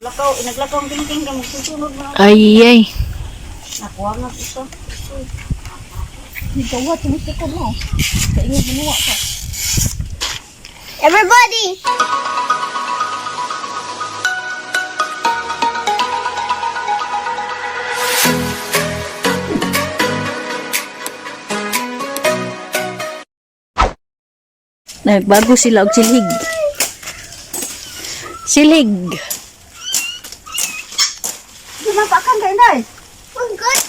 Lakaw, inaglakaw ang tingting ka, magsusunod na. Ay. Nakuha nga isa. Ikaw, tumisikod mo. Kaingin binuwa ka. Everybody! Nagbago sila og silig. Silig. Di ba pa kan kain day? Oh, good.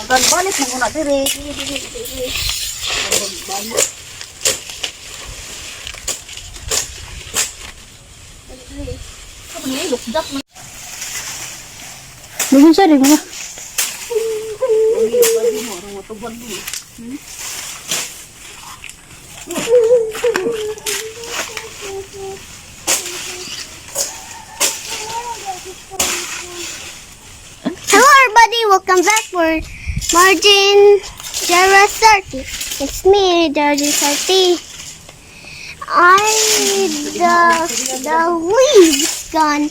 Balik mo muna diri. Bukan sa rin mo. Hello everybody, welcome back for Margin Jara 30. It's me, Margin 30. The leaves gone.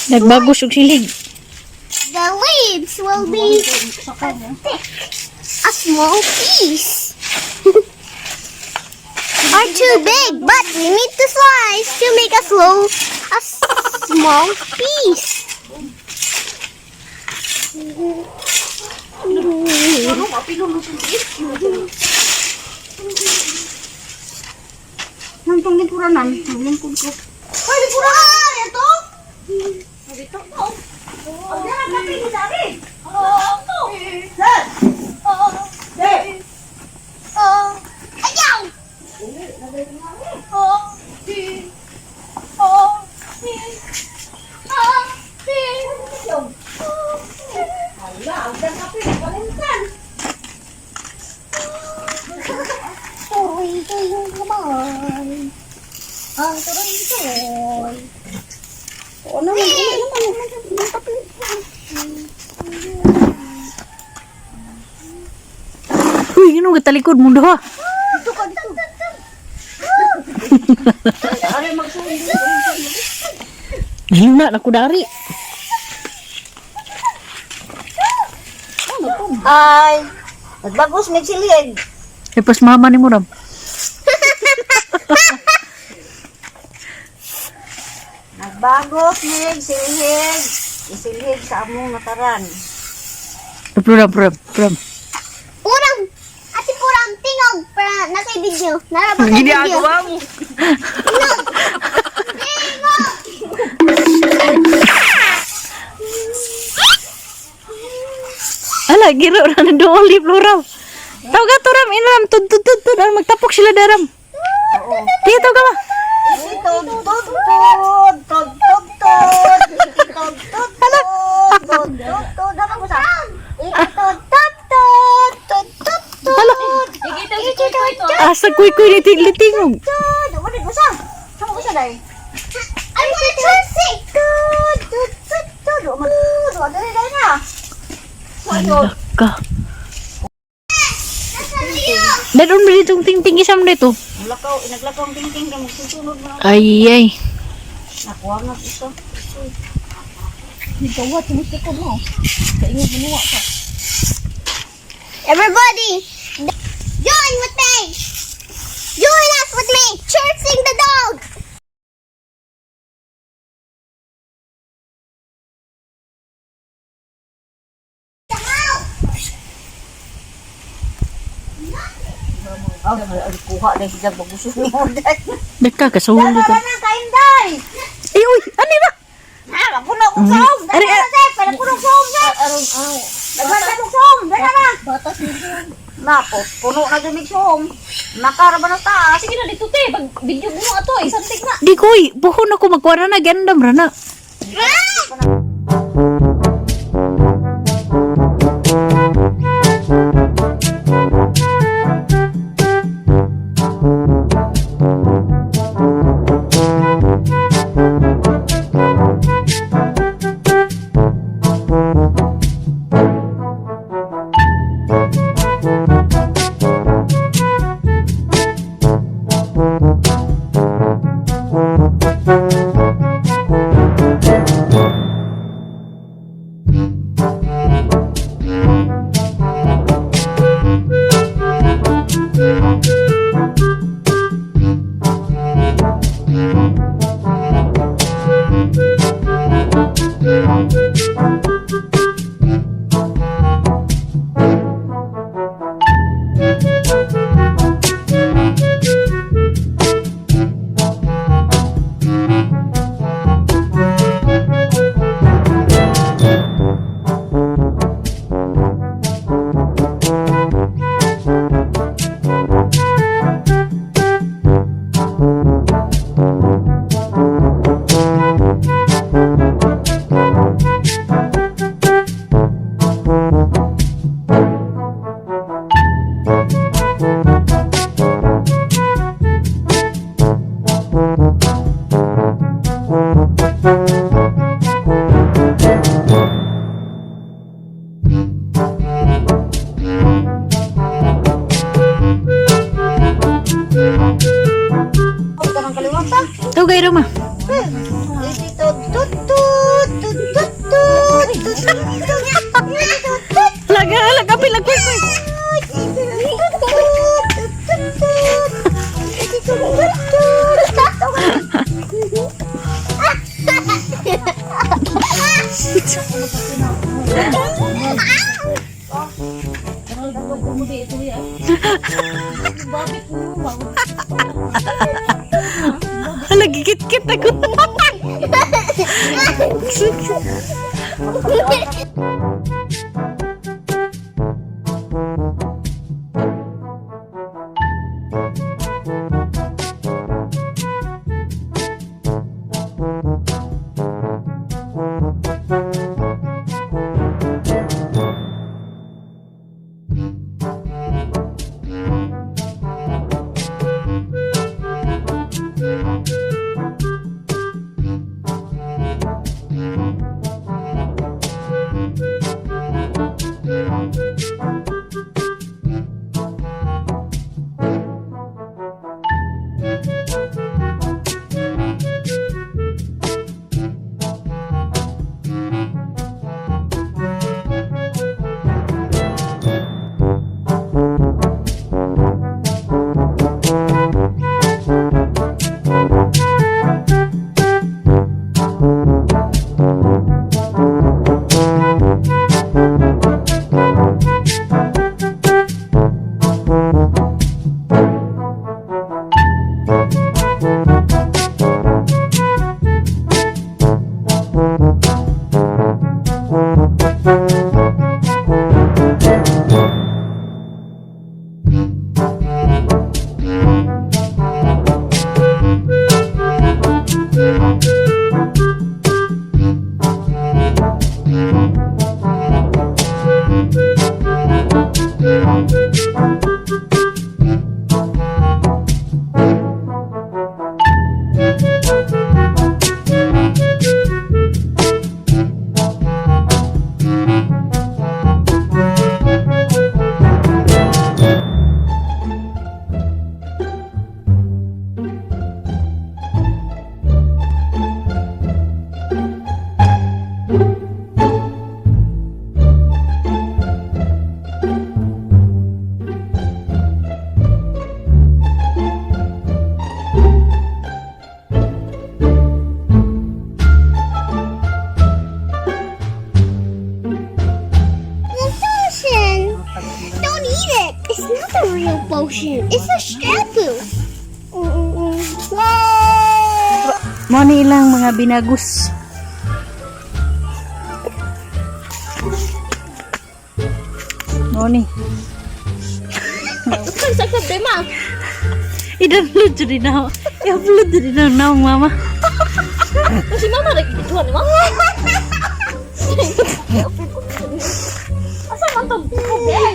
Nagbago og silig. The leaves will be thick. A small piece. Are too big, but we need to slice to make a small piece. Ano mapilo mo sa Nantong lingkuranan, lingkod ko. Ay, lingkuranan! Ito? Ito? Oh, yan ang kapili dari. Sir! Sir! Ayaw! Hala, ang ganda kapili. Kalintan. Tuloy yung kamay. Ang tuloy. O naman, ang kapili. Uy, ano ka talikod mo ha? Ito ka, dito. Ari, magsundo. Hiluna na ko dari. Ay, nagbagos may silig. Lepas mama ni mo ram. Nagbagos may silig. Isilig sa among nataran. Puram. Purang! Ate purang tingog para nasa video. Narabas sa Gini video. agawa mo. Ala, giro ra na do olive luram. Tawag ka turam inram tud magtapok sila daram. Dito ka ba? Asa kuy liting. I want to try sick. Ala ka. Dadon mo ditong ting isam dito. Naglakaw ang tingting ka, magsusunod na. Ay. Nakuha nga isa. Ikaw, tumisikod mo. Kaingin binuwa ka. Everybody, join with me. Join us with me. Chasing the dog. Kuha na siya magsusunod. Deka kasawol dito. Kain day! Ay uy, ani ba? Ah, puno kong som! Dali na, Sep! Pala puno kong som, Sep! Naganda kong som! Dali na! Batas nito. Napos, puno na din yung som. Nakara ba na taas? Sige na dito te, pag video mo ato, isang tik na. Di koy, buhon ako magkuha na gandam rana. kuy Roma. Laga pila kuy kuy. Kumbi itu ya. Babit mo bago. Lagi kit-kit aku. Potion. It's a shampoo. Mo ni ilang mga binagus. Mo ni. Kan sakit deh mah. I-download jadi na. I-upload jadi na naong mama. Si mama lagi gituan mah. Asa mantap deh.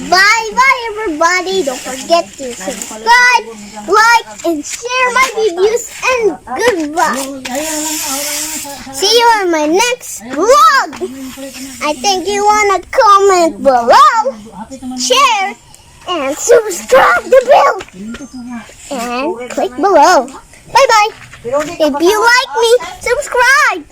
Bye bye everybody. Don't forget to subscribe, like, and share my videos, and goodbye. See you on my next vlog. I think you wanna comment below, share, and subscribe the bell. And click below. Bye bye. If you like me, subscribe.